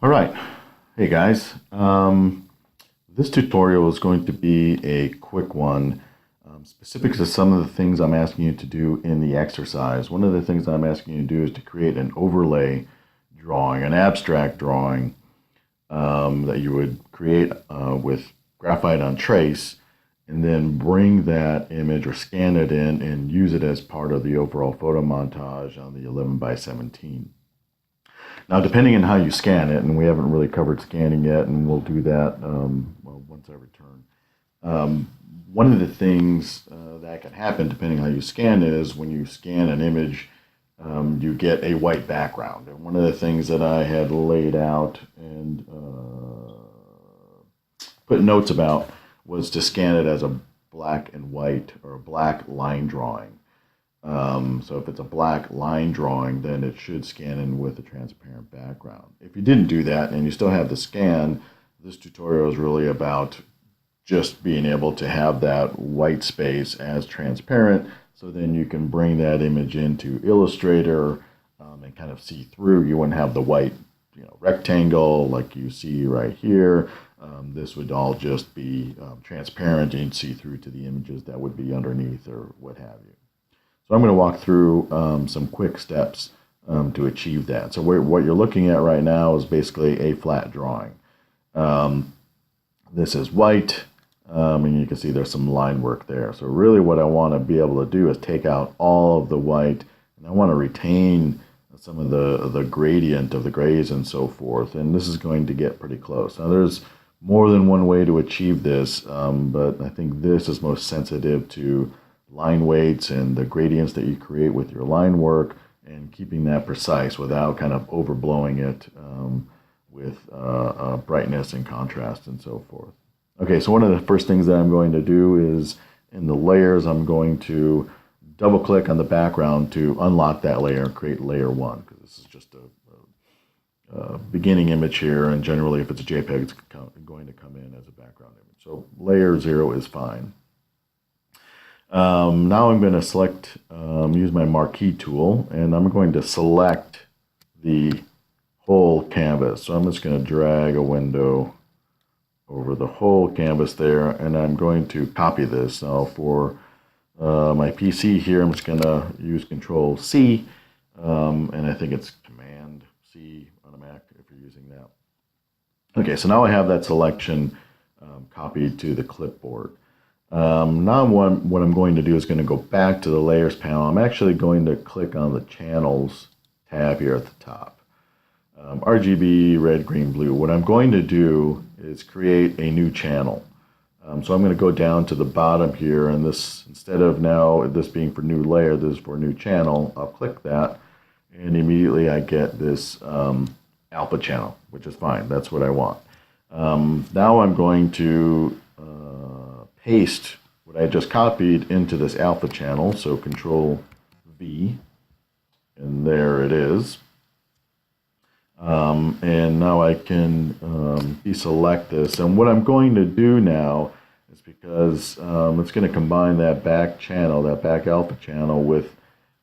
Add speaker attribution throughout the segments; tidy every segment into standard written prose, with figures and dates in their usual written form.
Speaker 1: All right. Hey guys. This tutorial is going to be a quick one, specific to some of the things I'm asking you to do in the exercise. One of the things I'm asking you to do is to create an overlay drawing, an abstract drawing that you would create with graphite on trace, and then bring that image or scan it in and use it as part of the overall photo montage on the 11 by 17. Now, depending on how you scan it, and we haven't really covered scanning yet, and we'll do that once I return. One of the things that can happen, depending on how you scan it, is when you scan an image, you get a white background. And one of the things that I had laid out and put notes about was to scan it as a black and white or a black line drawing. So if it's a black line drawing, then it should scan in with a transparent background. If you didn't do that and you still have the scan, this tutorial is really about just being able to have that white space as transparent, so then you can bring that image into Illustrator and kind of see through. You wouldn't have the white rectangle like you see right here. This would all just be transparent, and you'd see through to the images that would be underneath or what have you. So I'm going to walk through some quick steps to achieve that. So what you're looking at right now is basically a flat drawing. This is white, and you can see there's some line work there. So really what I want to be able to do is take out all of the white, and I want to retain some of the gradient of the grays and so forth. And this is going to get pretty close. Now there's more than one way to achieve this, but I think this is most sensitive to line weights and the gradients that you create with your line work, and keeping that precise without kind of overblowing it with brightness and contrast and so forth. Okay, so one of the first things that I'm going to do is in the layers, I'm going to double click on the background to unlock that layer and create layer 1, because this is just a beginning image here, and generally if it's a JPEG, it's going to come in as a background image. So layer 0 is fine. Now I'm going to select, use my marquee tool, and I'm going to select the whole canvas. So I'm just going to drag a window over the whole canvas there, and I'm going to copy this. Now for my PC here, I'm just going to use Control C, and I think it's Command C on a Mac if you're using that. Okay, so now I have that selection copied to the clipboard. Now what I'm going to do is going to go back to the layers panel. I'm actually going to click on the channels tab here at the top. RGB, red, green, blue. What I'm going to do is create a new channel. So I'm going to go down to the bottom here, and this, instead of now this being for new layer, this is for new channel. I'll click that, and immediately I get this alpha channel, which is fine. That's what I want. Now I'm going to paste what I just copied into this alpha channel. So Control V, and there it is. And now I can deselect this. And what I'm going to do now is, because it's going to combine that back channel, that back alpha channel, with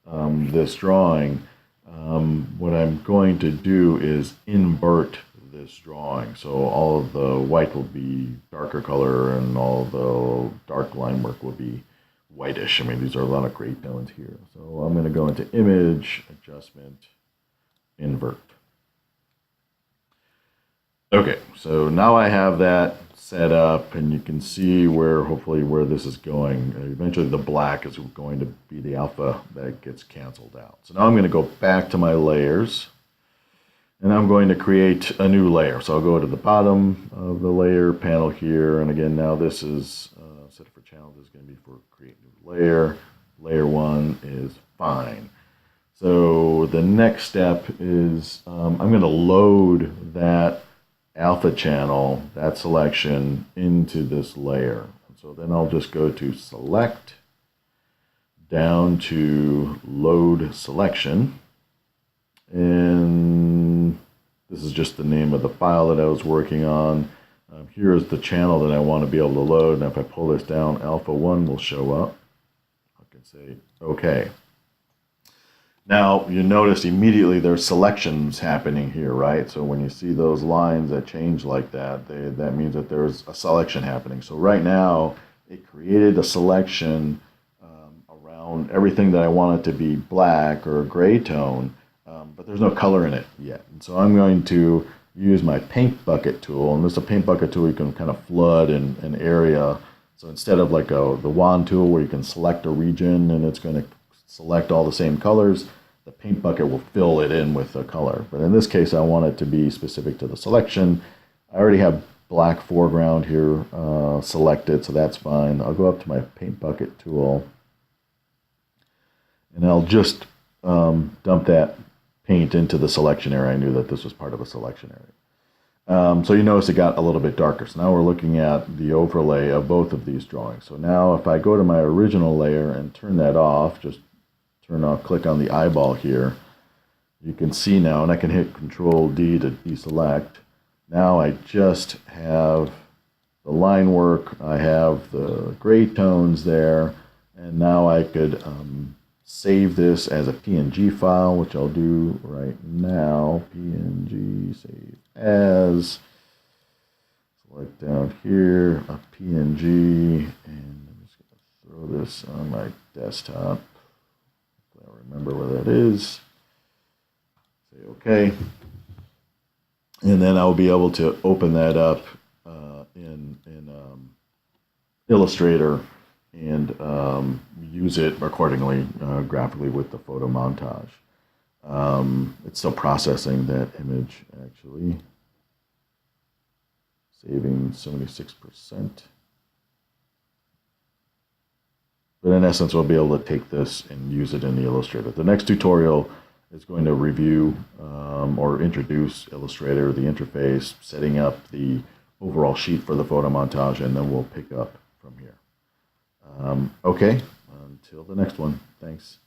Speaker 1: this drawing, what I'm going to do is invert this drawing. So all of the white will be darker color, and all of the dark line work will be whitish. I mean, these are a lot of gray tones here. So I'm going to go into Image, Adjustment, Invert. Okay, so now I have that set up, and you can see where, hopefully, where this is going. Eventually the black is going to be the alpha that gets canceled out. So now I'm going to go back to my layers, and I'm going to create a new layer. So I'll go to the bottom of the layer panel here, and again, now this is set for channel. This is going to be for create new layer. Layer 1 is fine. So the next step is I'm going to load that alpha channel, that selection, into this layer. So then I'll just go to Select, down to Load Selection, and this is just the name of the file that I was working on. Here is the channel that I want to be able to load, and if I pull this down, alpha 1 will show up. I can say OK. Now, you notice immediately there's selections happening here, right? So when you see those lines that change like that, that means that there's a selection happening. So right now, it created a selection around everything that I want it to be black or a gray tone, but there's no color in it yet. And so I'm going to use my paint bucket tool, and this is a paint bucket tool you can kind of flood an area. So instead of like the wand tool where you can select a region and it's going to select all the same colors, the paint bucket will fill it in with a color. But in this case, I want it to be specific to the selection. I already have black foreground here selected, so that's fine. I'll go up to my paint bucket tool, and I'll just dump that paint into the selection area. I knew that this was part of a selection area. So you notice it got a little bit darker. So now we're looking at the overlay of both of these drawings. So now if I go to my original layer and turn that off, just click on the eyeball here, you can see now, and I can hit Control D to deselect. Now I just have the line work, I have the gray tones there, and now I could save this as a PNG file, which I'll do right now. PNG, save as, select down here, a PNG, and I'm just going to throw this on my desktop. I remember where that is. Say OK. And then I'll be able to open that up in Illustrator and use it accordingly graphically with the photo montage. It's still processing that image, actually. Saving 76%. But in essence, we'll be able to take this and use it in the Illustrator. The next tutorial is going to review or introduce Illustrator, the interface, setting up the overall sheet for the photo montage, and then we'll pick up from here. Okay, until the next one. Thanks.